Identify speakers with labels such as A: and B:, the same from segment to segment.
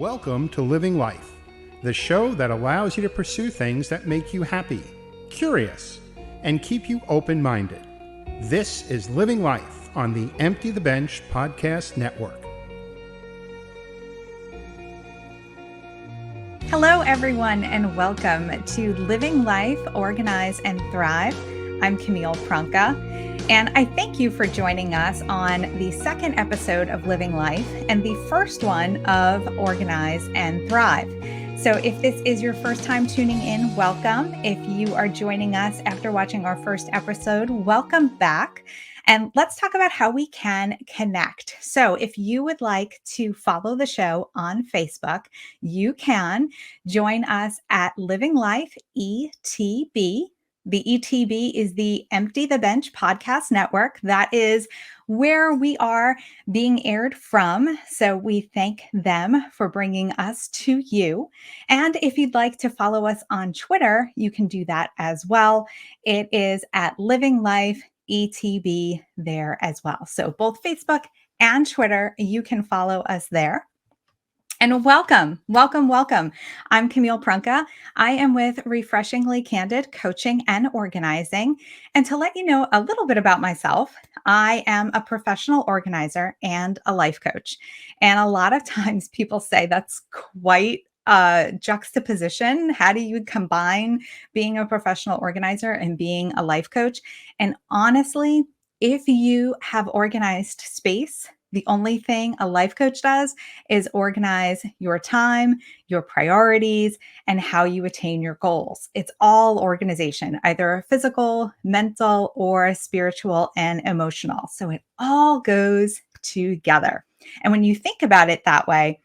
A: Welcome to Living Life, the show that allows you to pursue things that make you happy, curious, and keep you open-minded. This is Living Life on the Empty the Bench Podcast Network.
B: Hello, everyone, and welcome to Living Life, Organize, and Thrive. I'm Camille Prunka, and I thank you for joining us on the second episode of Living Life and the first one of Organize and Thrive. So if this is your first time tuning in, welcome. If you are joining us after watching our first episode, welcome back. And let's talk about how we can connect. So if you would like to follow the show on Facebook, you can join us at Living Life ETB. The ETB is the Empty the Bench Podcast Network. That is where we are being aired from. So we thank them for bringing us to you. And if you'd like to follow us on Twitter, you can do that as well. It is at Living Life ETB there as well. So both Facebook and Twitter, you can follow us there. And welcome. I'm Camille Prunka. I am with Refreshingly Candid Coaching and Organizing. And to let you know a little bit about myself, I am a professional organizer and a life coach. And a lot of times people say that's quite a juxtaposition. How do you combine being a professional organizer and being a life coach? And honestly, if you have organized space, the only thing a life coach does is organize your time, your priorities, and how you attain your goals. It's all organization, either physical, mental, or spiritual and emotional. So it all goes together. And when you think about it that way,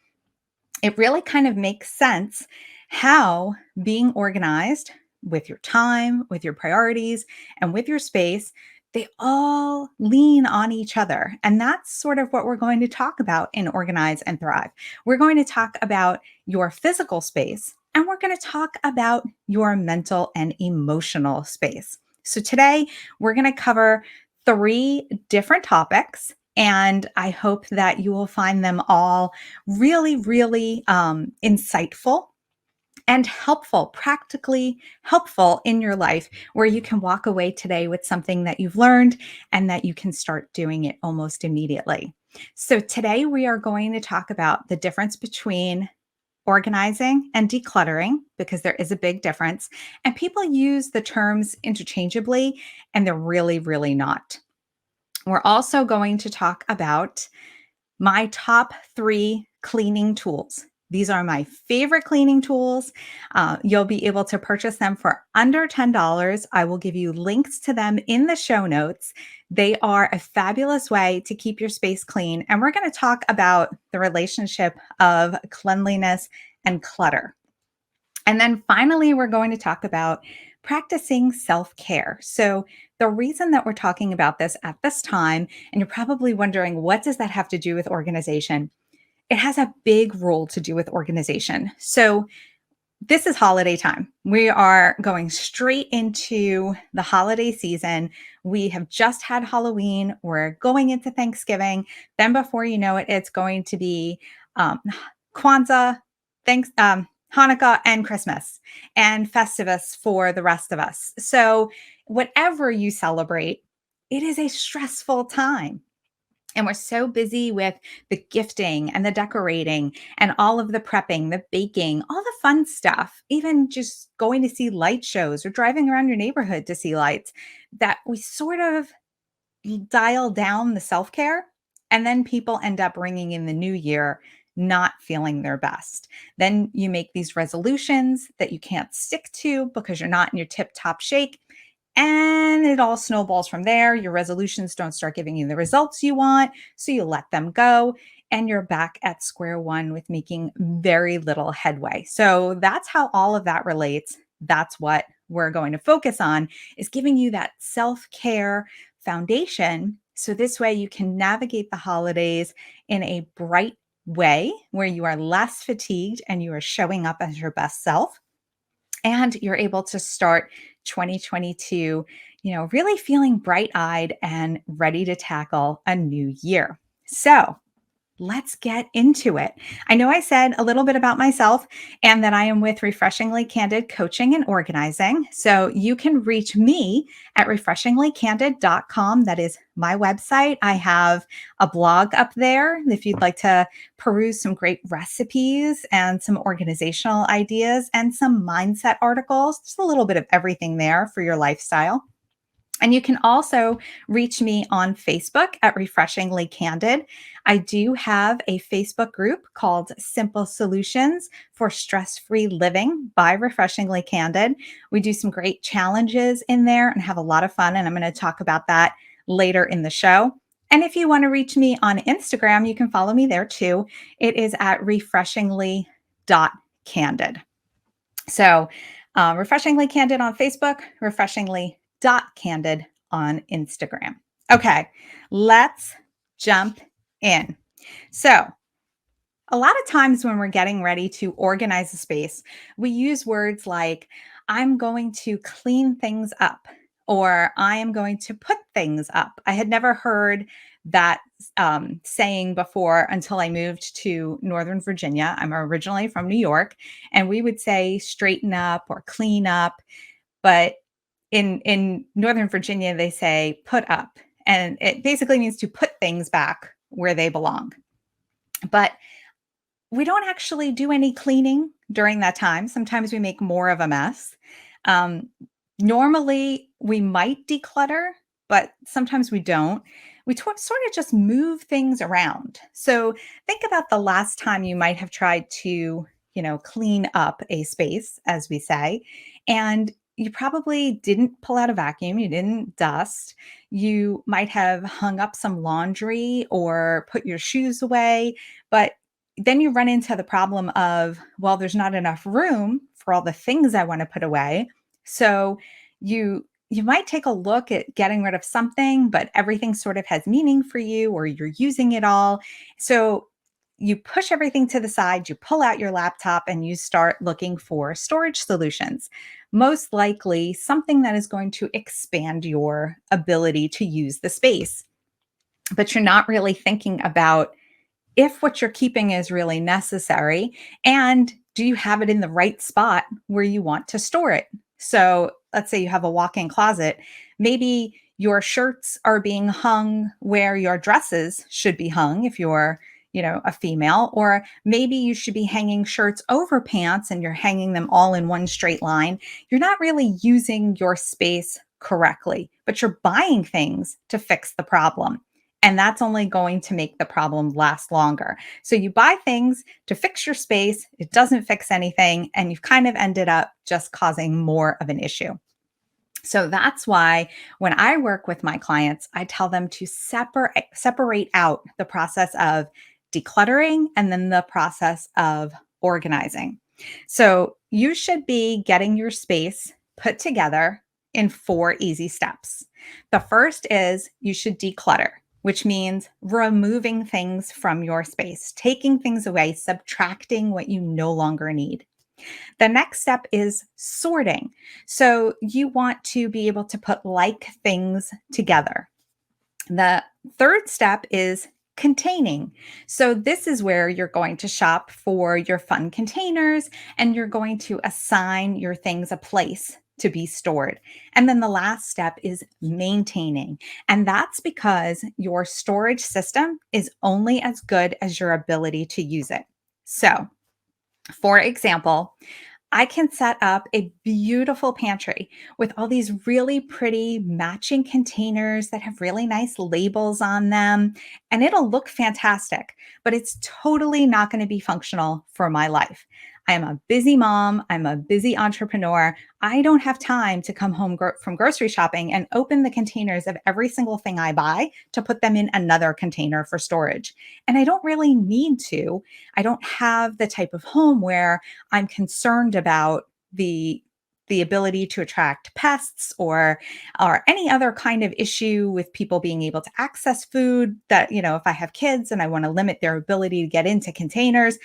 B: it really kind of makes sense how being organized with your time, with your priorities, and with your space, they all lean on each other. And that's sort of what we're going to talk about in Organize and Thrive. We're going to talk about your physical space, and we're going to talk about your mental and emotional space. So today, we're going to cover 3 different topics. And I hope that you will find them all really, really insightful and helpful, practically helpful in your life, where you can walk away today with something that you've learned and that you can start doing it almost immediately. So today we are going to talk about the difference between organizing and decluttering, because there is a big difference. And people use the terms interchangeably, and they're really, really not. We're also going to talk about my top 3 cleaning tools. These are my favorite cleaning tools. You'll be able to purchase them for under $10. I will give you links to them in the show notes. They are a fabulous way to keep your space clean. And we're going to talk about the relationship of cleanliness and clutter. And then finally, we're going to talk about practicing self-care. So the reason that we're talking about this at this time, and you're probably wondering, what does that have to do with organization? It has a big role to do with organization. So this is holiday time. We are going straight into the holiday season. We have just had Halloween. We're going into Thanksgiving. Then before you know it, it's going to be Kwanzaa, Hanukkah, and Christmas, and Festivus for the rest of us. So whatever you celebrate, it is a stressful time. And we're so busy with the gifting and the decorating and all of the prepping, the baking, all the fun stuff, even just going to see light shows or driving around your neighborhood to see lights, that we sort of dial down the self-care. And then people end up ringing in the new year not feeling their best. Then you make these resolutions that you can't stick to because you're not in your tip-top shape. And it all snowballs from there. Your resolutions don't start giving you the results you want, so you let them go, and you're back at square one with making very little headway. So that's how all of that relates. That's what we're going to focus on, is giving you that self-care foundation. So this way you can navigate the holidays in a bright way where you are less fatigued and you are showing up as your best self. And you're able to start 2022, really feeling bright-eyed and ready to tackle a new year. So let's get into it. I know I said a little bit about myself and that I am with Refreshingly Candid Coaching and Organizing. So you can reach me at refreshinglycandid.com. That is my website. I have a blog up there if you'd like to peruse some great recipes and some organizational ideas and some mindset articles. Just a little bit of everything there for your lifestyle. And you can also reach me on Facebook at Refreshingly Candid. I do have a Facebook group called Simple Solutions for Stress-Free Living by Refreshingly Candid. We do some great challenges in there and have a lot of fun, and I'm going to talk about that later in the show. And if you want to reach me on Instagram, you can follow me there too. It is at refreshingly.candid. So, Refreshingly Candid on Facebook, refreshingly.candid on Instagram. Okay, let's jump in. So, a lot of times when we're getting ready to organize a space, we use words like, I'm going to clean things up, or I am going to put things up. I had never heard that saying before until I moved to Northern Virginia. I'm originally from New York, and we would say straighten up or clean up. But in Northern Virginia, they say put up, and it basically means to put things back where they belong. But we don't actually do any cleaning during that time. Sometimes we make more of a mess. Um, Normally, we might declutter, but sometimes we don't. We sort of just move things around. So think about the last time you might have tried to, clean up a space, as we say, and you probably didn't pull out a vacuum, you didn't dust, you might have hung up some laundry or put your shoes away, but then you run into the problem of, well, there's not enough room for all the things I want to put away. So you might take a look at getting rid of something, but everything sort of has meaning for you or you're using it all. So you push everything to the side, you pull out your laptop and you start looking for storage solutions. Most likely something that is going to expand your ability to use the space. But you're not really thinking about if what you're keeping is really necessary, and do you have it in the right spot where you want to store it? So let's say you have a walk-in closet. Maybe your shirts are being hung where your dresses should be hung if you're, a female, or maybe you should be hanging shirts over pants and you're hanging them all in one straight line. You're not really using your space correctly, but you're buying things to fix the problem. And that's only going to make the problem last longer. So you buy things to fix your space, it doesn't fix anything, and you've kind of ended up just causing more of an issue. So that's why when I work with my clients, I tell them to separate out the process of decluttering and then the process of organizing. So you should be getting your space put together in 4 easy steps. The first is you should declutter, which means removing things from your space, taking things away, subtracting what you no longer need. The next step is sorting. So you want to be able to put like things together. The third step is containing. So this is where you're going to shop for your fun containers and you're going to assign your things a place to be stored. And then the last step is maintaining. And that's because your storage system is only as good as your ability to use it. So, for example, I can set up a beautiful pantry with all these really pretty matching containers that have really nice labels on them, and it'll look fantastic, but it's totally not going to be functional for my life. I am a busy mom. I'm a busy entrepreneur. I don't have time to come home from grocery shopping and open the containers of every single thing I buy to put them in another container for storage. And I don't really need to. I don't have the type of home where I'm concerned about the ability to attract pests or any other kind of issue with people being able to access food that, if I have kids and I want to limit their ability to get into containers,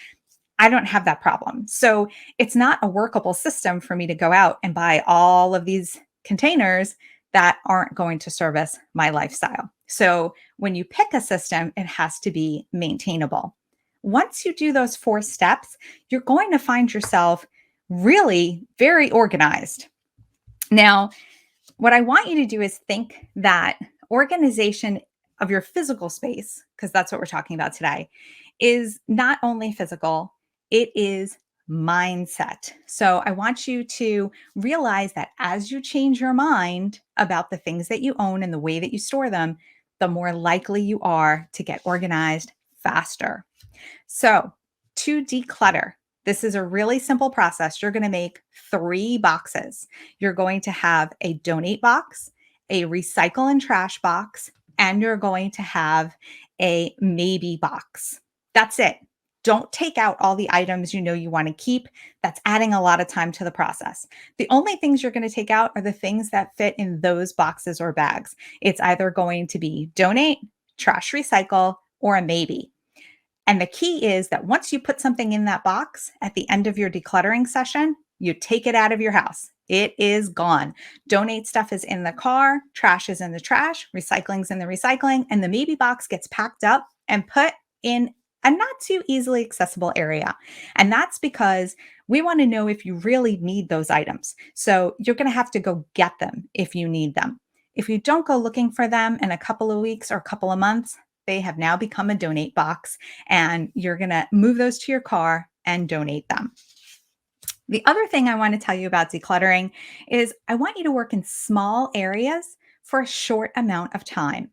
B: I don't have that problem. So it's not a workable system for me to go out and buy all of these containers that aren't going to service my lifestyle. So when you pick a system, it has to be maintainable. Once you do those 4 steps, you're going to find yourself really very organized. Now, what I want you to do is think that organization of your physical space, because that's what we're talking about today, is not only physical, it is mindset. So I want you to realize that as you change your mind about the things that you own and the way that you store them, the more likely you are to get organized faster. So, to declutter, this is a really simple process. You're going to make 3 boxes. You're going to have a donate box, a recycle and trash box, and you're going to have a maybe box. That's it. Don't take out all the items you know you want to keep. That's adding a lot of time to the process. The only things you're going to take out are the things that fit in those boxes or bags. It's either going to be donate, trash, recycle, or a maybe. And the key is that once you put something in that box at the end of your decluttering session, you take it out of your house. It is gone. Donate stuff is in the car, trash is in the trash, recycling's in the recycling, and the maybe box gets packed up and put in a not too easily accessible area. And that's because we want to know if you really need those items. So you're going to have to go get them if you need them. If you don't go looking for them in a couple of weeks or a couple of months, they have now become a donate box, and you're going to move those to your car and donate them. The other thing I want to tell you about decluttering is I want you to work in small areas for a short amount of time.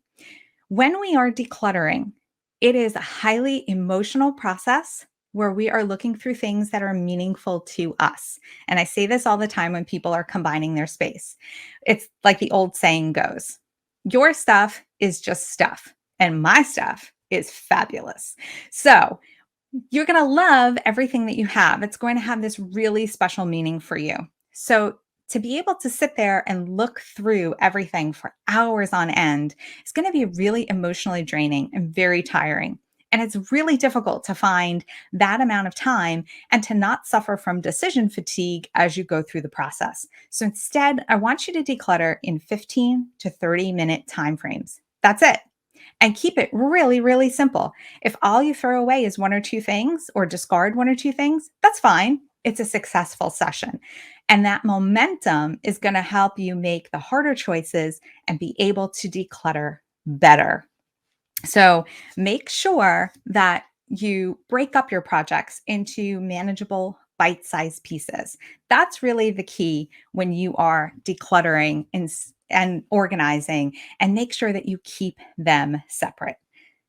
B: When we are decluttering, it is a highly emotional process where we are looking through things that are meaningful to us. And I say this all the time when people are combining their space. It's like the old saying goes, your stuff is just stuff, and my stuff is fabulous. So you're going to love everything that you have. It's going to have this really special meaning for you. So to be able to sit there and look through everything for hours on end is going to be really emotionally draining and very tiring. And it's really difficult to find that amount of time and to not suffer from decision fatigue as you go through the process. So instead, I want you to declutter in 15 to 30-minute timeframes. That's it. And keep it really, really simple. If all you throw away is 1 or 2 things or discard 1 or 2 things, that's fine. It's a successful session. And that momentum is going to help you make the harder choices and be able to declutter better. So make sure that you break up your projects into manageable bite-sized pieces. That's really the key when you are decluttering and organizing, and make sure that you keep them separate.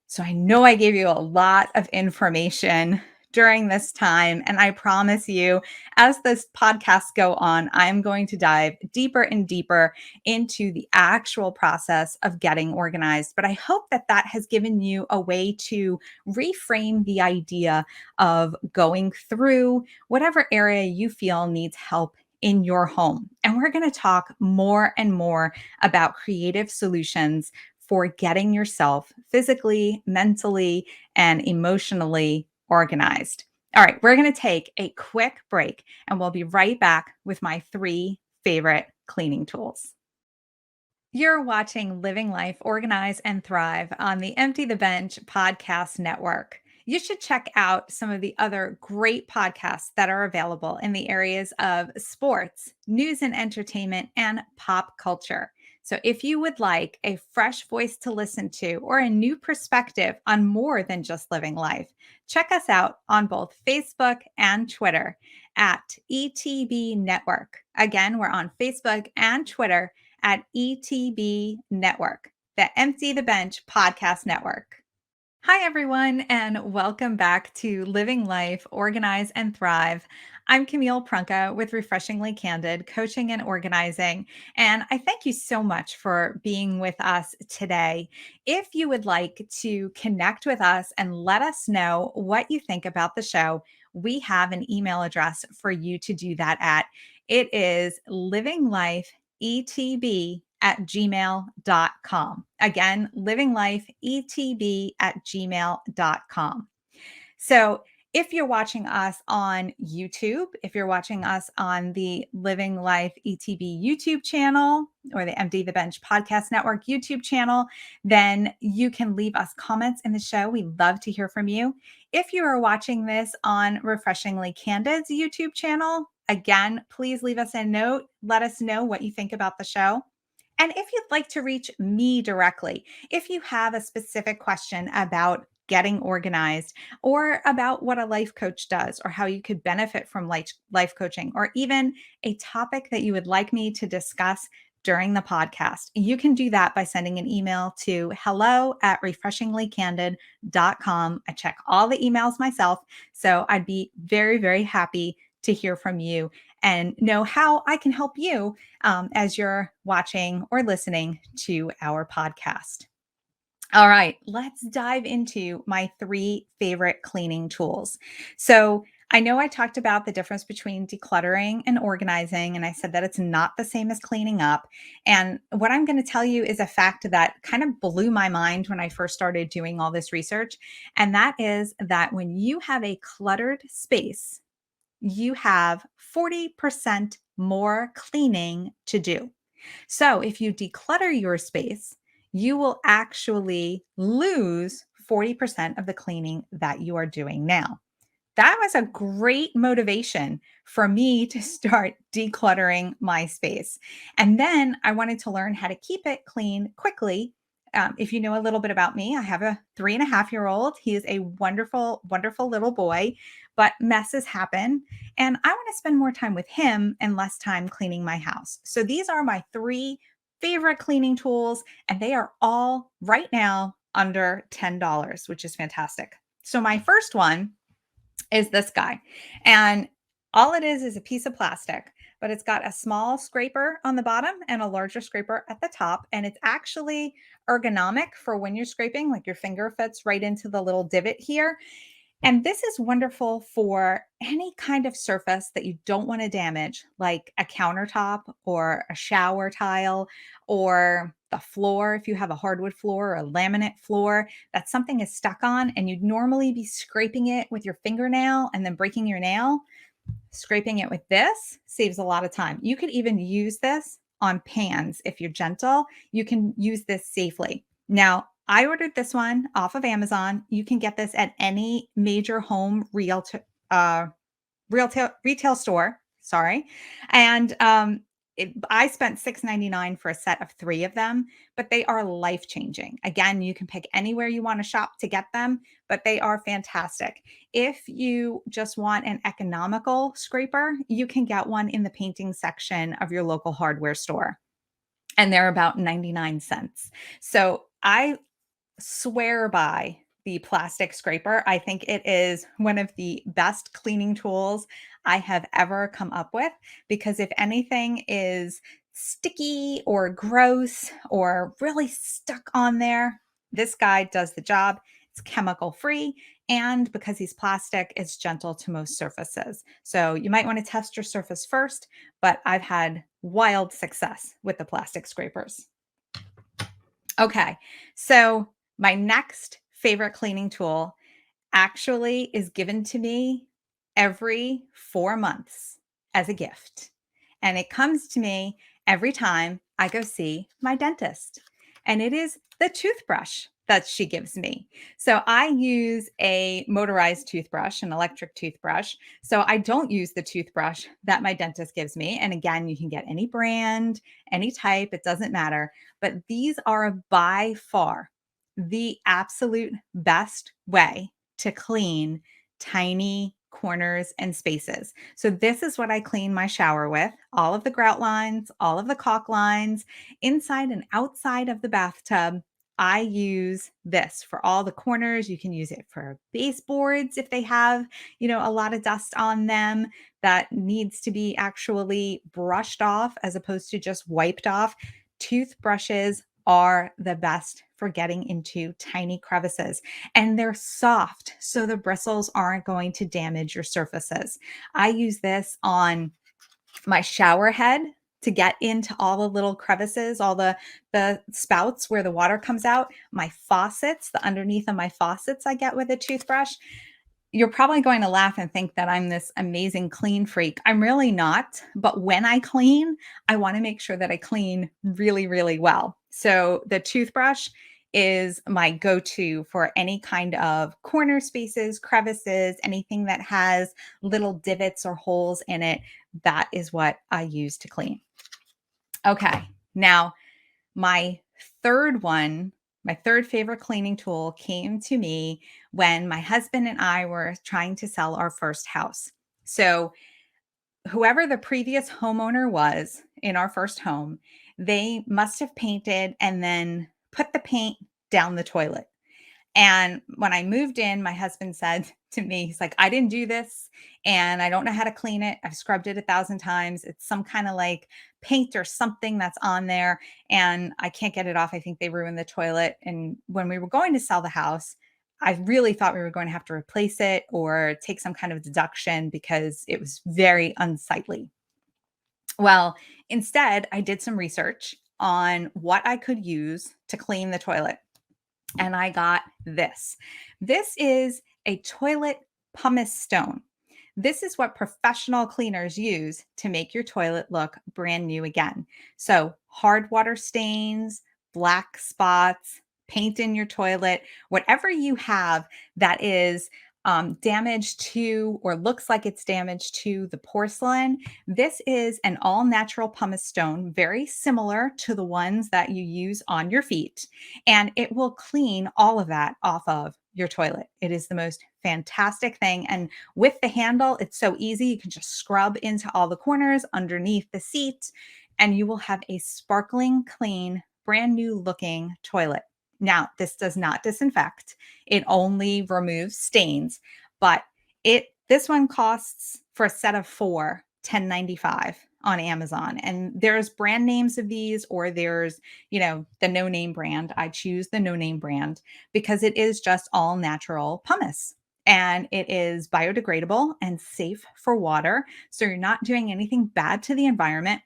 B: So I know I gave you a lot of information during this time, and I promise you, as this podcasts go on, I'm going to dive deeper and deeper into the actual process of getting organized. But I hope that that has given you a way to reframe the idea of going through whatever area you feel needs help in your home. And we're going to talk more and more about creative solutions for getting yourself physically, mentally, and emotionally organized. All right, we're going to take a quick break and we'll be right back with my 3 favorite cleaning tools. You're watching Living Life, Organize, and Thrive on the Empty the Bench podcast network. You should check out some of the other great podcasts that are available in the areas of sports, news and entertainment, and pop culture. So if you would like a fresh voice to listen to or a new perspective on more than just living life, check us out on both Facebook and Twitter at ETB Network. Again, we're on Facebook and Twitter at ETB Network, the Empty the Bench podcast network. Hi, everyone, and welcome back to Living Life, Organize, and Thrive. I'm Camille Prunka with Refreshingly Candid Coaching and Organizing, and I thank you so much for being with us today. If you would like to connect with us and let us know what you think about the show, we have an email address for you to do that at. It is livinglifeetb@gmail.com. Again, livinglifeetb@gmail.com. So If you're watching us on YouTube, if you're watching us on the Living Life ETB YouTube channel or the Empty the Bench Podcast Network YouTube channel, then you can leave us comments in the show. We love to hear from you. If you are watching this on Refreshingly Candid's YouTube channel, again, please leave us a note. Let us know what you think about the show. And if you'd like to reach me directly, if you have a specific question about getting organized or about what a life coach does or how you could benefit from life coaching, or even a topic that you would like me to discuss during the podcast, you can do that by sending an email to hello@refreshinglycandid.com. I check all the emails myself, so I'd be very, very happy to hear from you and know how I can help you as you're watching or listening to our podcast. All right, let's dive into my 3 favorite cleaning tools. So, I know I talked about the difference between decluttering and organizing, and I said that it's not the same as cleaning up. And what I'm going to tell you is a fact that kind of blew my mind when I first started doing all this research. And that is that when you have a cluttered space, you have 40% more cleaning to do. So if you declutter your space, you will actually lose 40% of the cleaning that you are doing now. That was a great motivation for me to start decluttering my space. And then I wanted to learn how to keep it clean quickly. If you know a little bit about me, I have a 3.5-year-old. He is a wonderful, wonderful little boy, but messes happen. And I want to spend more time with him and less time cleaning my house. So these are my 3 favorite cleaning tools, and they are all right now under $10, which is fantastic. So my first one is this guy. And all it is a piece of plastic, but it's got a small scraper on the bottom and a larger scraper at the top. And it's actually ergonomic for when you're scraping, like your finger fits right into the little divot here. And this is wonderful for any kind of surface that you don't want to damage, like a countertop or a shower tile or the floor. If you have a hardwood floor or a laminate floor that something is stuck on and you'd normally be scraping it with your fingernail and then breaking your nail, scraping it with this saves a lot of time. You could even use this on pans if you're gentle. You can use this safely. Now, I ordered this one off of Amazon. You can get this at any major home retail store. Sorry, and I spent $6.99 for a set of 3 of them, but they are life changing. Again, you can pick anywhere you want to shop to get them, but they are fantastic. If you just want an economical scraper, you can get one in the painting section of your local hardware store, and they're about 99 cents. So I swear by the plastic scraper. I think it is one of the best cleaning tools I have ever come up with, because if anything is sticky or gross or really stuck on there, this guy does the job. It's chemical free. And because he's plastic, it's gentle to most surfaces. So you might want to test your surface first, but I've had wild success with the plastic scrapers. Okay, so my next favorite cleaning tool actually is given to me every 4 months as a gift. And it comes to me every time I go see my dentist. And it is the toothbrush that she gives me. So I use a motorized toothbrush, an electric toothbrush. So I don't use the toothbrush that my dentist gives me. And again, you can get any brand, any type, it doesn't matter. But these are by far the absolute best way to clean tiny corners and spaces. So this is what I clean my shower with: all of the grout lines, all of the caulk lines, inside and outside of the bathtub. I use this for all the corners. You can use it for baseboards if they have, a lot of dust on them that needs to be actually brushed off as opposed to just wiped off. Toothbrushes are the best for getting into tiny crevices, and they're soft, so the bristles aren't going to damage your surfaces. I use this on my shower head to get into all the little crevices, all the spouts where the water comes out. My faucets, the underneath of my faucets, I get with a toothbrush. You're probably going to laugh and think that I'm this amazing clean freak. I'm really not. But when I clean, I want to make sure that I clean really, really well. So the toothbrush is my go to for any kind of corner spaces, crevices, anything that has little divots or holes in it. That is what I use to clean. Okay. Now, my third one, my third favorite cleaning tool came to me when my husband and I were trying to sell our first house. So, whoever the previous homeowner was in our first home, they must have painted and then put the paint down the toilet. And when I moved in, my husband said to me, he's like, I didn't do this and I don't know how to clean it. I've scrubbed it 1,000 times. It's some kind of like paint or something that's on there and I can't get it off. I think they ruined the toilet. And when we were going to sell the house, I really thought we were going to have to replace it or take some kind of deduction because it was very unsightly. Well, instead, I did some research on what I could use to clean the toilet and I got this. This is a toilet pumice stone. This is what professional cleaners use to make your toilet look brand new again. So, hard water stains, black spots, paint in your toilet, whatever you have that is damage to or looks like it's damaged to the porcelain. This is an all natural pumice stone, very similar to the ones that you use on your feet and it will clean all of that off of your toilet. It is the most fantastic thing. And with the handle, it's so easy. You can just scrub into all the corners underneath the seat, and you will have a sparkling, clean, brand new looking toilet. Now, this does not disinfect, it only removes stains, but this one costs for a set of four, $10.95 on Amazon. And there's brand names of these, or there's the no name brand. I choose the no name brand because it is just all natural pumice and it is biodegradable and safe for water. So you're not doing anything bad to the environment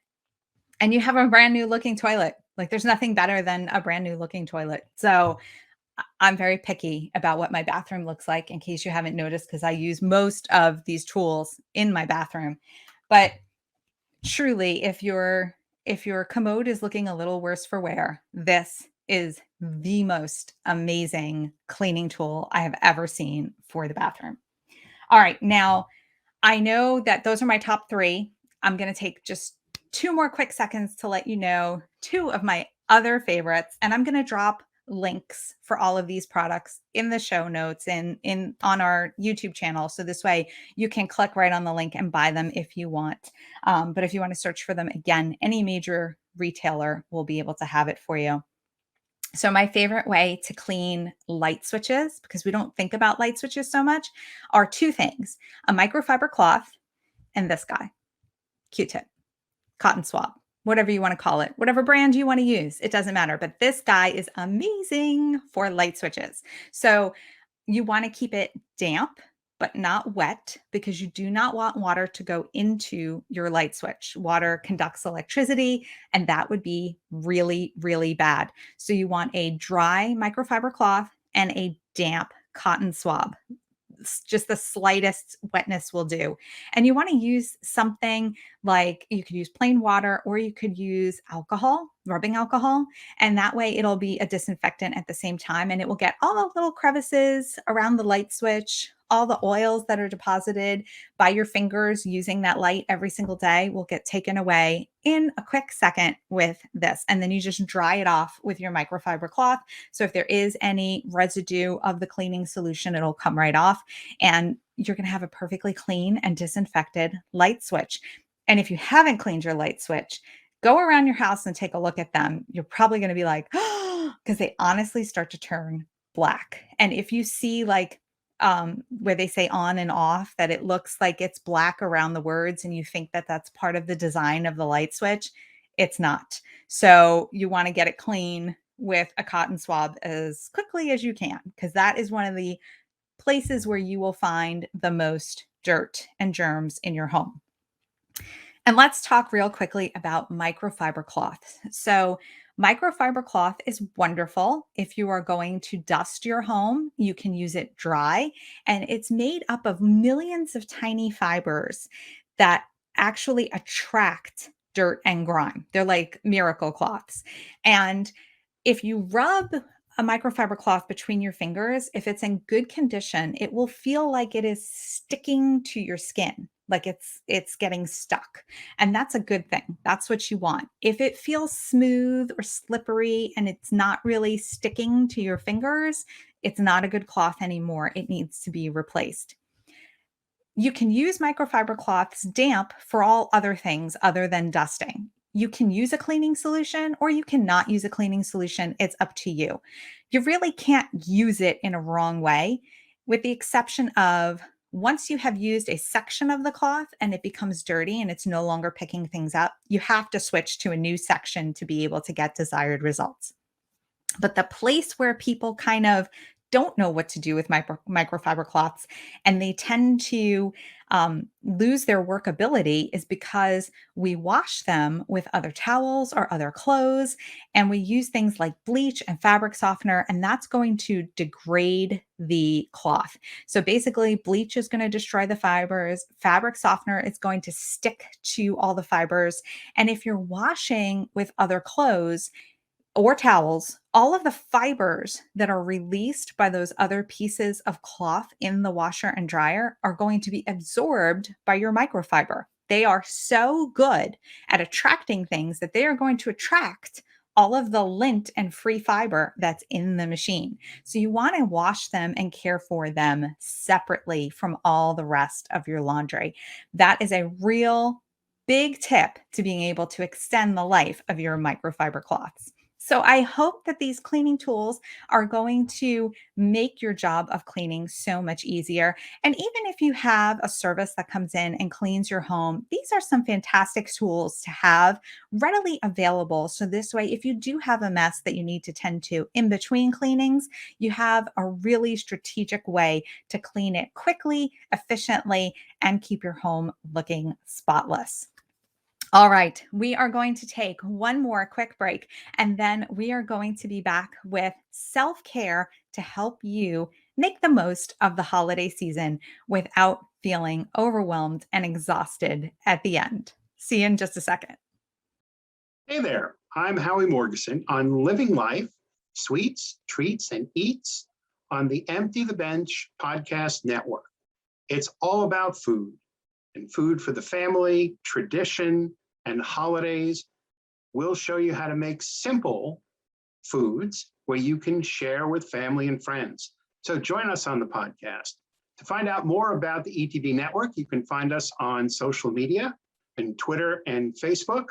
B: and you have a brand new looking toilet. Like there's nothing better than a brand new looking toilet. So I'm very picky about what my bathroom looks like in case you haven't noticed because I use most of these tools in my bathroom. But truly, if your commode is looking a little worse for wear, this is the most amazing cleaning tool I have ever seen for the bathroom. All right, now I know that those are my top 3. I'm going to take just 2 more quick seconds to let you know 2 of my other favorites, and I'm going to drop links for all of these products in the show notes and in on our YouTube channel. So this way you can click right on the link and buy them if you want. But if you want to search for them again, any major retailer will be able to have it for you. So my favorite way to clean light switches, because we don't think about light switches so much, are 2 things: a microfiber cloth and this guy, Q-tip, cotton swab, whatever you want to call it, whatever brand you want to use, it doesn't matter. But this guy is amazing for light switches. So you want to keep it damp, but not wet because you do not want water to go into your light switch. Water conducts electricity, and that would be really, really bad. So you want a dry microfiber cloth and a damp cotton swab. Just the slightest wetness will do. And you want to use something like you could use plain water or you could use alcohol, rubbing alcohol. And that way it'll be a disinfectant at the same time. And it will get all the little crevices around the light switch, all the oils that are deposited by your fingers using that light every single day will get taken away in a quick second with this. And then you just dry it off with your microfiber cloth. So if there is any residue of the cleaning solution, it'll come right off and you're going to have a perfectly clean and disinfected light switch. And if you haven't cleaned your light switch, go around your house and take a look at them. You're probably going to be like, oh, because they honestly start to turn black. And if you see like where they say on and off, that it looks like it's black around the words and you think that that's part of the design of the light switch, it's not. So you want to get it clean with a cotton swab as quickly as you can, because that is one of the places where you will find the most dirt and germs in your home. And let's talk real quickly about microfiber cloths. So Microfiber cloth is wonderful. If you are going to dust your home, you can use it dry, and it's made up of millions of tiny fibers that actually attract dirt and grime. They're like miracle cloths. And if you rub a microfiber cloth between your fingers, if it's in good condition, it will feel like it is sticking to your skin, like it's getting stuck. And that's a good thing. That's what you want. If it feels smooth or slippery and it's not really sticking to your fingers, it's not a good cloth anymore. It needs to be replaced. You can use microfiber cloths damp for all other things other than dusting. You can use a cleaning solution or you cannot use a cleaning solution. It's up to you. You really can't use it in a wrong way, with the exception of once you have used a section of the cloth and it becomes dirty and it's no longer picking things up, you have to switch to a new section to be able to get desired results. But the place where people kind of don't know what to do with microfiber cloths and they tend to lose their workability is because we wash them with other towels or other clothes, and we use things like bleach and fabric softener, and that's going to degrade the cloth. So basically, bleach is going to destroy the fibers, fabric softener is going to stick to all the fibers. And if you're washing with other clothes, or towels, all of the fibers that are released by those other pieces of cloth in the washer and dryer are going to be absorbed by your microfiber. They are so good at attracting things that they are going to attract all of the lint and free fiber that's in the machine. So you want to wash them and care for them separately from all the rest of your laundry. That is a real big tip to being able to extend the life of your microfiber cloths. So I hope that these cleaning tools are going to make your job of cleaning so much easier. And even if you have a service that comes in and cleans your home, these are some fantastic tools to have readily available. So this way, if you do have a mess that you need to tend to in between cleanings, you have a really strategic way to clean it quickly, efficiently, and keep your home looking spotless. All right, we are going to take one more quick break, and then we are going to be back with self care to help you make the most of the holiday season without feeling overwhelmed and exhausted at the end. See you in just a second.
A: Hey there, I'm Howie Morgeson on Living Life, Sweets, Treats, and Eats on the Empty the Bench podcast network. It's all about food and food for the family, tradition, and holidays. We'll show you how to make simple foods where you can share with family and friends. So join us on the podcast. To find out more about the ETB network, you can find us on social media, in Twitter and Facebook,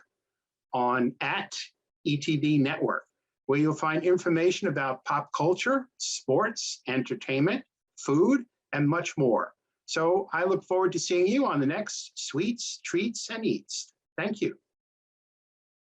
A: on @ETB Network, where you'll find information about pop culture, sports, entertainment, food, and much more. So I look forward to seeing you on the next Sweets, Treats, and Eats. Thank you.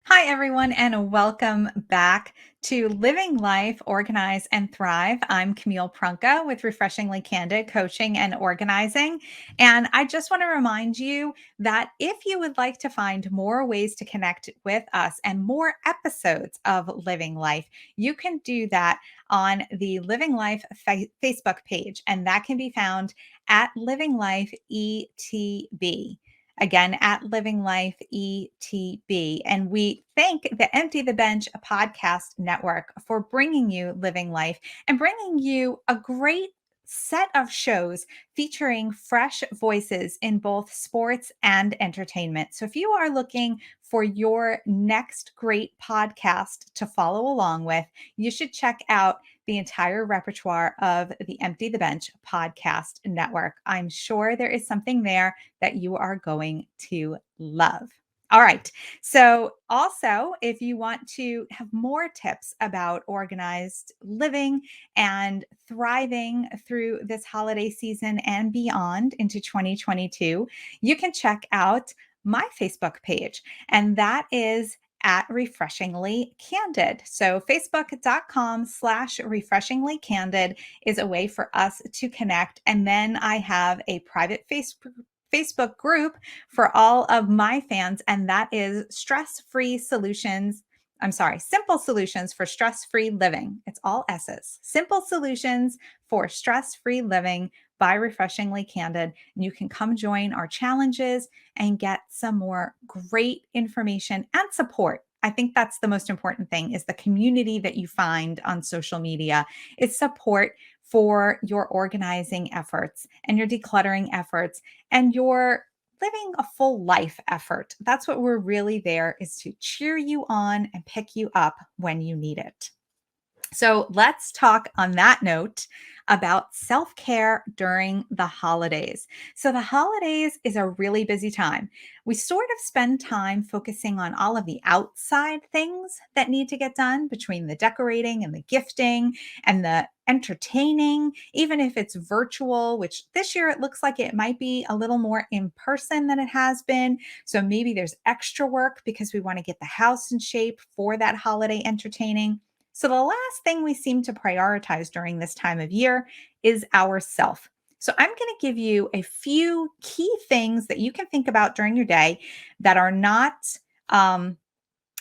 B: Hi, everyone, and welcome back to Living Life, Organize, and Thrive. I'm Camille Prunka with Refreshingly Candid Coaching and Organizing. And I just want to remind you that if you would like to find more ways to connect with us and more episodes of Living Life, you can do that on the Living Life Facebook page. And that can be found at Living Life ETB. Again, at Living Life ETB. And we thank the Empty the Bench podcast network for bringing you Living Life and bringing you a great set of shows featuring fresh voices in both sports and entertainment. So if you are looking for your next great podcast to follow along with, you should check out the entire repertoire of the Empty the Bench podcast network. I'm sure there is something there that you are going to love. All right. So, also, if you want to have more tips about organized living and thriving through this holiday season and beyond into 2022, you can check out my Facebook page, and that is at Refreshingly Candid. So facebook.com/refreshingly candid is a way for us to connect. And then I have a private Facebook group for all of my fans, and that is Stress Free Solutions simple solutions for stress-free living. It's all S's. Simple solutions for stress-free living by Refreshingly Candid. And you can come join our challenges and get some more great information and support. I think that's the most important thing is the community that you find on social media is support for your organizing efforts and your decluttering efforts and your living a full life effort. That's what we're really there is to cheer you on and pick you up when you need it. So let's talk on that note about self care during the holidays. So, the holidays is a really busy time. We sort of spend time focusing on all of the outside things that need to get done between the decorating and the gifting and the entertaining, even if it's virtual, which this year it looks like it might be a little more in person than it has been. So, maybe there's extra work because we want to get the house in shape for that holiday entertaining. So, the last thing we seem to prioritize during this time of year is ourself. So, I'm going to give you a few key things that you can think about during your day that are not um,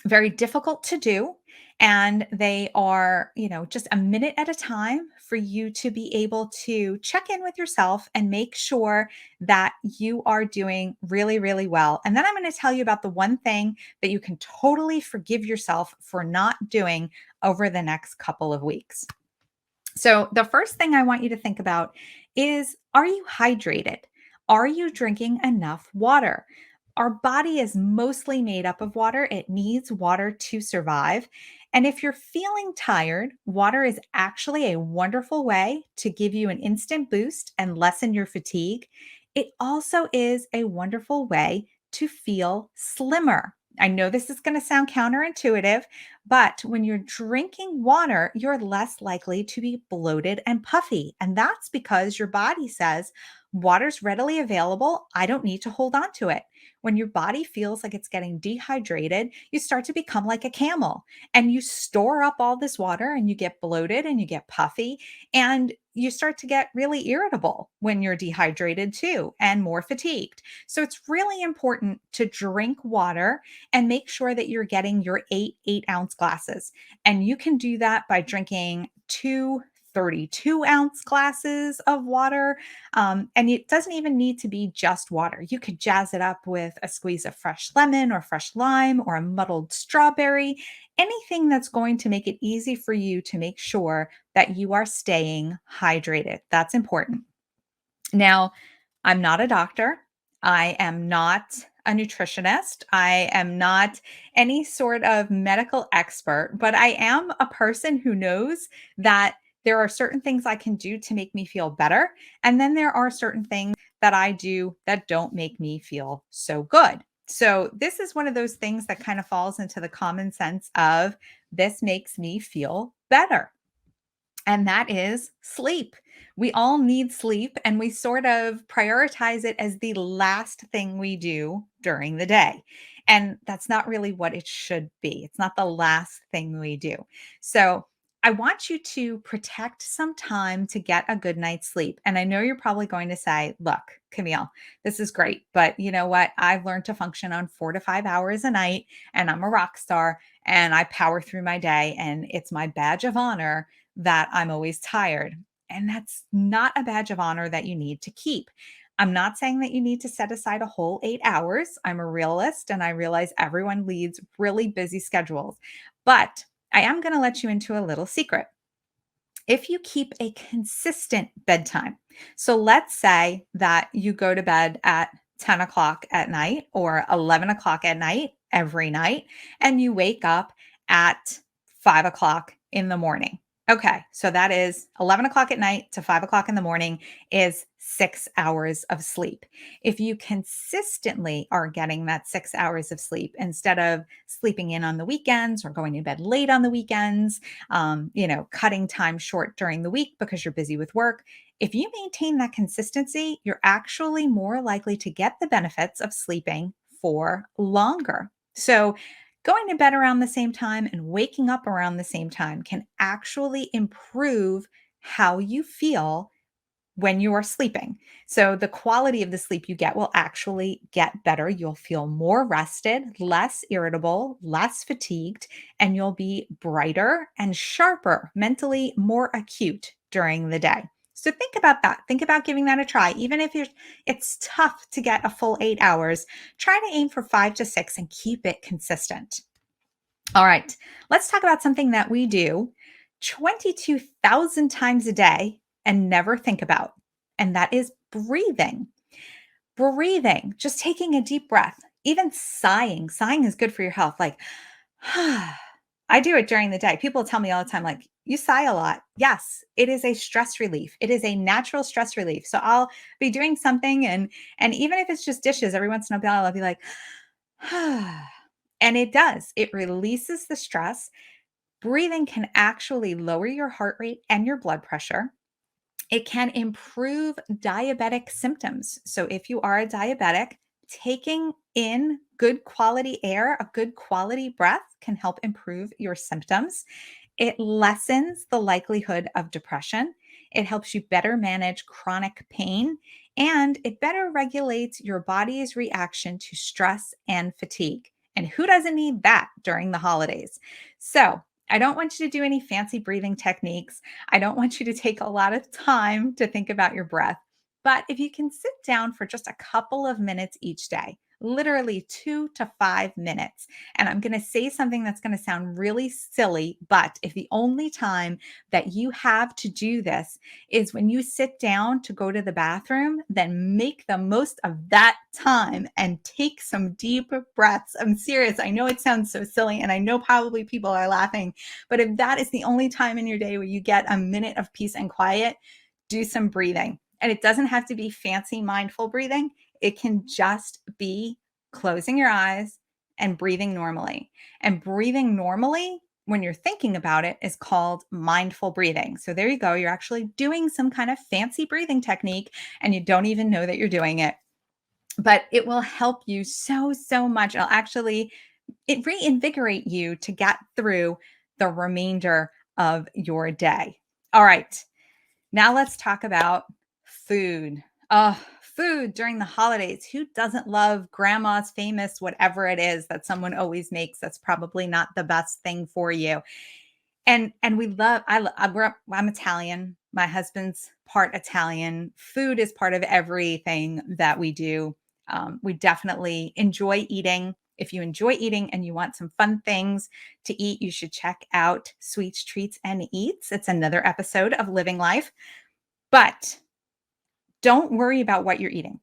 B: very difficult to do. And they are, just a minute at a time for you to be able to check in with yourself and make sure that you are doing really, really well. And then I'm going to tell you about the one thing that you can totally forgive yourself for not doing over the next couple of weeks. So, the first thing I want you to think about is, are you hydrated? Are you drinking enough water? Our body is mostly made up of water. It needs water to survive. And if you're feeling tired, water is actually a wonderful way to give you an instant boost and lessen your fatigue. It also is a wonderful way to feel slimmer. I know this is going to sound counterintuitive, but when you're drinking water, you're less likely to be bloated and puffy. And that's because your body says, water's readily available. I don't need to hold on to it. When your body feels like it's getting dehydrated, you start to become like a camel and you store up all this water and you get bloated and you get puffy and you start to get really irritable when you're dehydrated too and more fatigued. So it's really important to drink water and make sure that you're getting your 8 8-ounce glasses. And you can do that by drinking two 32-ounce glasses of water. And it doesn't even need to be just water. You could jazz it up with a squeeze of fresh lemon or fresh lime or a muddled strawberry, anything that's going to make it easy for you to make sure that you are staying hydrated. That's important. Now, I'm not a doctor. I am not a nutritionist. I am not any sort of medical expert, but I am a person who knows that there are certain things I can do to make me feel better. And then there are certain things that I do that don't make me feel so good. So, this is one of those things that kind of falls into the common sense of this makes me feel better. And that is sleep. We all need sleep, and we sort of prioritize it as the last thing we do during the day. And that's not really what it should be. It's not the last thing we do. So, I want you to protect some time to get a good night's sleep. And I know you're probably going to say, look, Camille, this is great. But you know what? I've learned to function on 4 to 5 hours a night, and I'm a rock star, and I power through my day, and it's my badge of honor that I'm always tired. And that's not a badge of honor that you need to keep. I'm not saying that you need to set aside a whole 8 hours. I'm a realist and I realize everyone leads really busy schedules. But I am going to let you into a little secret. If you keep a consistent bedtime, so let's say that you go to bed at 10 o'clock at night or 11 o'clock at night every night, and you wake up at 5 o'clock in the morning. Okay, so that is 11 o'clock at night to 5 o'clock in the morning is 6 hours of sleep. If you consistently are getting that 6 hours of sleep instead of sleeping in on the weekends or going to bed late on the weekends, cutting time short during the week because you're busy with work, if you maintain that consistency, you're actually more likely to get the benefits of sleeping for longer. So, going to bed around the same time and waking up around the same time can actually improve how you feel when you are sleeping. So the quality of the sleep you get will actually get better. You'll feel more rested, less irritable, less fatigued, and you'll be brighter and sharper, mentally more acute during the day. So think about that. Think about giving that a try. Even if it's tough to get a full 8 hours, try to aim for 5 to 6 and keep it consistent. All right, let's talk about something that we do 22,000 times a day and never think about, and that is breathing. Breathing, just taking a deep breath, even sighing. Sighing is good for your health. Like, I do it during the day. People tell me all the time, like, you sigh a lot. Yes, it is a stress relief. It is a natural stress relief. So I'll be doing something and even if it's just dishes, every once in a while I'll be like, and it does. It releases the stress. Breathing can actually lower your heart rate and your blood pressure. It can improve diabetic symptoms. So, if you are a diabetic, taking in good quality air, a good quality breath can help improve your symptoms. It lessens the likelihood of depression. It helps you better manage chronic pain, and it better regulates your body's reaction to stress and fatigue. And who doesn't need that during the holidays? So, I don't want you to do any fancy breathing techniques. I don't want you to take a lot of time to think about your breath. But if you can sit down for just a couple of minutes each day, literally 2 to 5 minutes, and I'm going to say something that's going to sound really silly, but if the only time that you have to do this is when you sit down to go to the bathroom, then make the most of that time and take some deep breaths. I'm serious. I know it sounds so silly, and I know probably people are laughing, but if that is the only time in your day where you get a minute of peace and quiet, do some breathing. And it doesn't have to be fancy mindful breathing. It can just be closing your eyes and breathing normally. And breathing normally, when you're thinking about it, is called mindful breathing. So there you go. You're actually doing some kind of fancy breathing technique and you don't even know that you're doing it. But it will help you so much. It reinvigorate you to get through the remainder of your day. All right. Now let's talk about food. Oh, food during the holidays. Who doesn't love grandma's famous whatever it is that someone always makes that's probably not the best thing for you? And we love I grew up, I'm Italian. My husband's part Italian. Food is part of everything that we do. We definitely enjoy eating. If you enjoy eating and you want some fun things to eat, you should check out Sweets, Treats, and Eats. It's another episode of Living Life. But don't worry about what you're eating.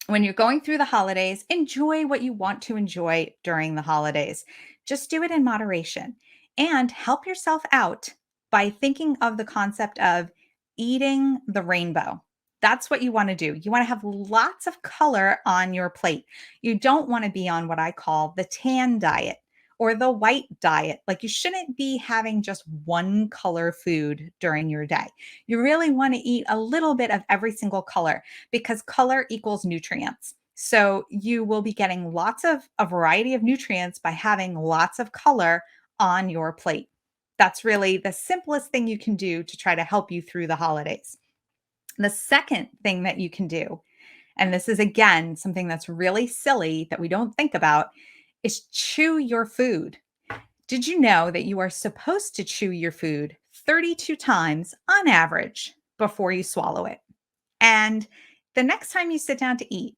B: When you're going through the holidays, enjoy what you want to enjoy during the holidays. Just do it in moderation and help yourself out by thinking of the concept of eating the rainbow. That's what you want to do. You want to have lots of color on your plate. You don't want to be on what I call the tan diet or the white diet. Like, you shouldn't be having just one color food during your day. You really want to eat a little bit of every single color because color equals nutrients. So you will be getting lots of a variety of nutrients by having lots of color on your plate. That's really the simplest thing you can do to try to help you through the holidays. The second thing that you can do, and this is again something that's really silly that we don't think about, is chew your food. Did you know that you are supposed to chew your food 32 times on average before you swallow it? And the next time you sit down to eat,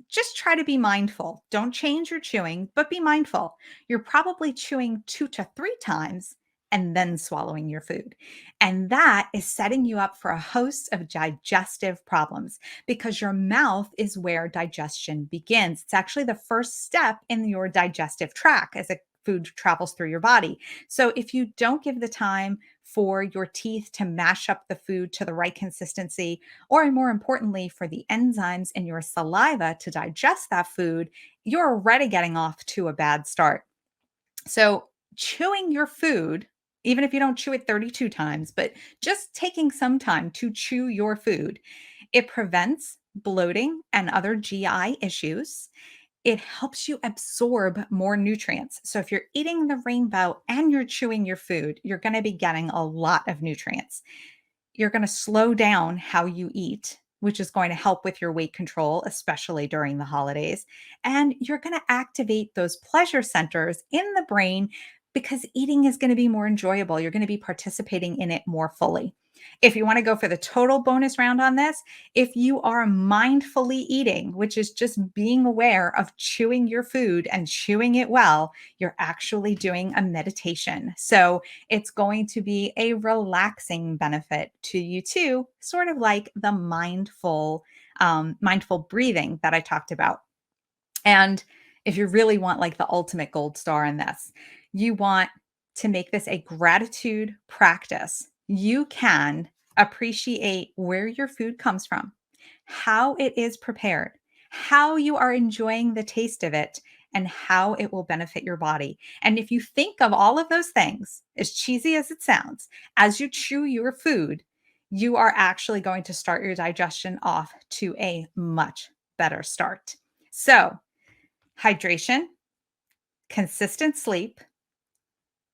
B: just try to be mindful. Don't change your chewing, but be mindful. You're probably chewing 2 to 3 times and then swallowing your food. And that is setting you up for a host of digestive problems because your mouth is where digestion begins. It's actually the first step in your digestive tract as food travels through your body. So if you don't give the time for your teeth to mash up the food to the right consistency, or more importantly, for the enzymes in your saliva to digest that food, you're already getting off to a bad start. So, chewing your food, even if you don't chew it 32 times, but just taking some time to chew your food, it prevents bloating and other GI issues. It helps you absorb more nutrients. So if you're eating the rainbow and you're chewing your food, you're going to be getting a lot of nutrients. You're going to slow down how you eat, which is going to help with your weight control, especially during the holidays. And you're going to activate those pleasure centers in the brain because eating is going to be more enjoyable. You're going to be participating in it more fully. If you want to go for the total bonus round on this, if you are mindfully eating, which is just being aware of chewing your food and chewing it well, you're actually doing a meditation. So it's going to be a relaxing benefit to you too, sort of like the mindful breathing that I talked about. And if you really want like the ultimate gold star in this, you want to make this a gratitude practice. You can appreciate where your food comes from, how it is prepared, how you are enjoying the taste of it, and how it will benefit your body. And if you think of all of those things, as cheesy as it sounds, as you chew your food, you are actually going to start your digestion off to a much better start. So, hydration, consistent sleep,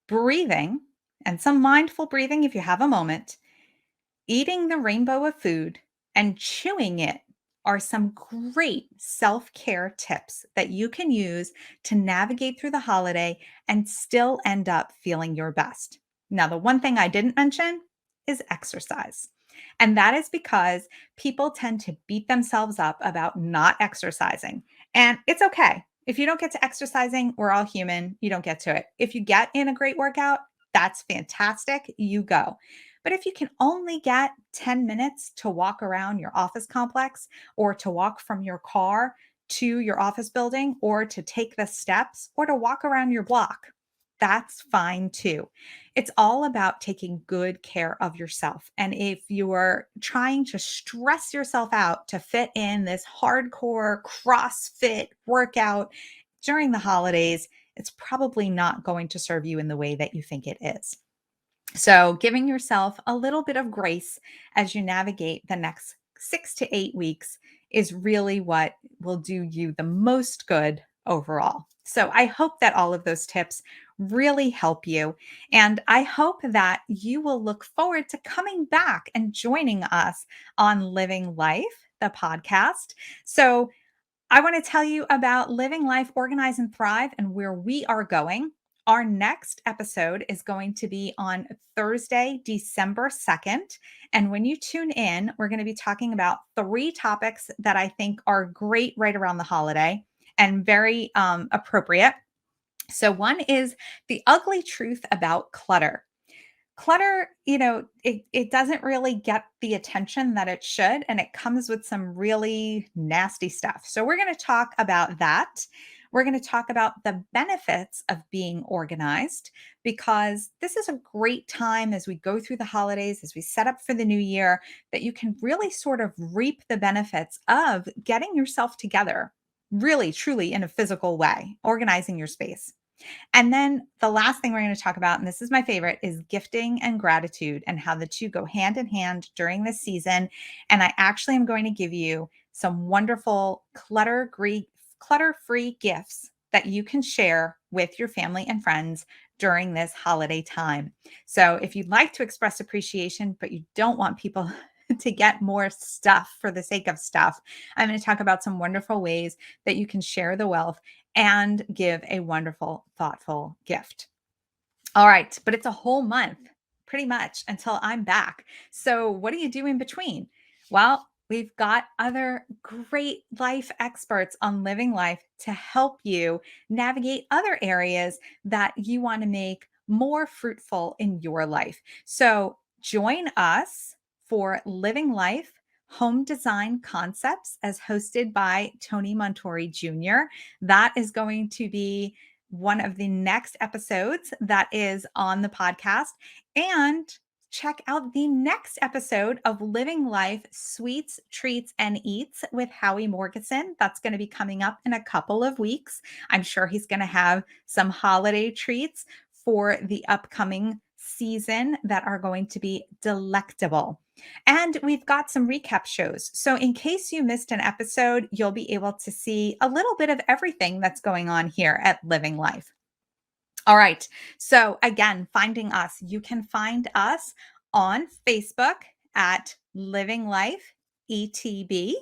B: breathing, and some mindful breathing if you have a moment, eating the rainbow of food, and chewing it are some great self care tips that you can use to navigate through the holiday and still end up feeling your best. Now, the one thing I didn't mention is exercise. And that is because people tend to beat themselves up about not exercising. And it's okay. If you don't get to exercising, we're all human. You don't get to it. If you get in a great workout, that's fantastic. You go. But if you can only get 10 minutes to walk around your office complex or to walk from your car to your office building or to take the steps or to walk around your block, that's fine too. It's all about taking good care of yourself. And if you're trying to stress yourself out to fit in this hardcore CrossFit workout during the holidays, it's probably not going to serve you in the way that you think it is. So, giving yourself a little bit of grace as you navigate the next 6 to 8 weeks is really what will do you the most good overall. So, I hope that all of those tips really help you. And I hope that you will look forward to coming back and joining us on Living Life, the podcast. So, I want to tell you about Living Life, Organize, and Thrive and where we are going. Our next episode is going to be on Thursday, December 2nd. And when you tune in, we're going to be talking about 3 topics that I think are great right around the holiday and very appropriate. So, one is the ugly truth about clutter. Clutter, it doesn't really get the attention that it should, and it comes with some really nasty stuff. So we're going to talk about that. We're going to talk about the benefits of being organized because this is a great time as we go through the holidays, as we set up for the new year, that you can really sort of reap the benefits of getting yourself together, really, truly in a physical way, organizing your space. And then the last thing we're going to talk about, and this is my favorite, is gifting and gratitude and how the two go hand in hand during this season. And I actually am going to give you some wonderful clutter-free gifts that you can share with your family and friends during this holiday time. So if you'd like to express appreciation, but you don't want people to get more stuff for the sake of stuff, I'm going to talk about some wonderful ways that you can share the wealth and give a wonderful, thoughtful gift. All right, but it's a whole month pretty much until I'm back. So, what do you do in between? Well, we've got other great life experts on Living Life to help you navigate other areas that you want to make more fruitful in your life. So, join us for Living Life Home Design Concepts as hosted by Tony Montori Jr. That is going to be one of the next episodes that is on the podcast. And check out the next episode of Living Life Sweets, Treats, and Eats with Howie Morgeson. That's going to be coming up in a couple of weeks. I'm sure he's going to have some holiday treats for the upcoming season that are going to be delectable. And we've got some recap shows. So, in case you missed an episode, you'll be able to see a little bit of everything that's going on here at Living Life. All right. So, again, finding us, you can find us on Facebook at Living Life ETB.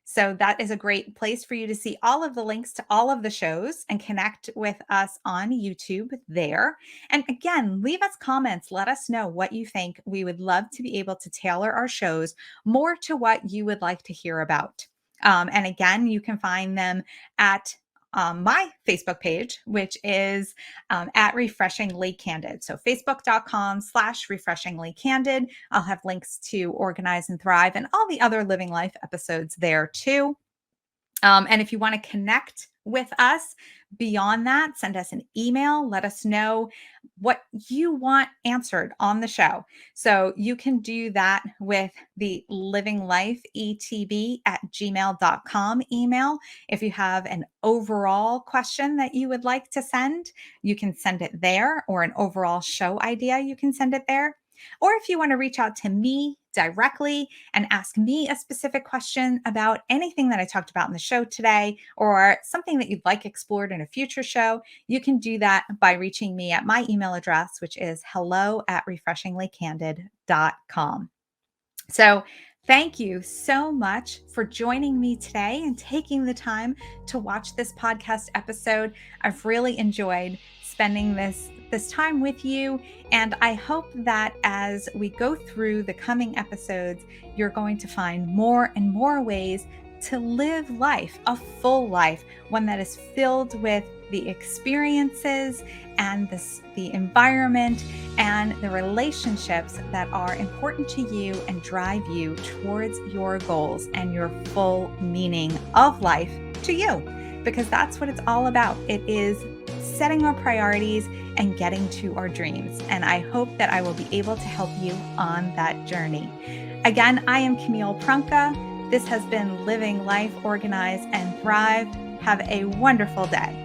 B: So that is a great place for you to see all of the links to all of the shows and connect with us on YouTube there. And again, leave us comments. Let us know what you think. We would love to be able to tailor our shows more to what you would like to hear about. And again, you can find them at my Facebook page, which is at Refreshingly Candid. So facebook.com/refreshingly candid. I'll have links to Organize and Thrive and all the other Living Life episodes there too. And if you want to connect with us beyond that, send us an email. Let us know what you want answered on the show. So you can do that with the livinglifeetb@gmail.com email. If you have an overall question that you would like to send, you can send it there, or an overall show idea, you can send it there. Or if you want to reach out to me directly and ask me a specific question about anything that I talked about in the show today, or something that you'd like explored in a future show, you can do that by reaching me at my email address, which is hello@refreshinglycandid.com. So thank you so much for joining me today and taking the time to watch this podcast episode. I've really enjoyed spending this time with you, and I hope that as we go through the coming episodes, you're going to find more and more ways to live life, a full life, one that is filled with the experiences and the environment and the relationships that are important to you and drive you towards your goals and your full meaning of life to you, because that's what it's all about. It is setting our priorities and getting to our dreams. And I hope that I will be able to help you on that journey. Again, I am Camille Prunka. This has been Living Life, Organize, and Thrive. Have a wonderful day.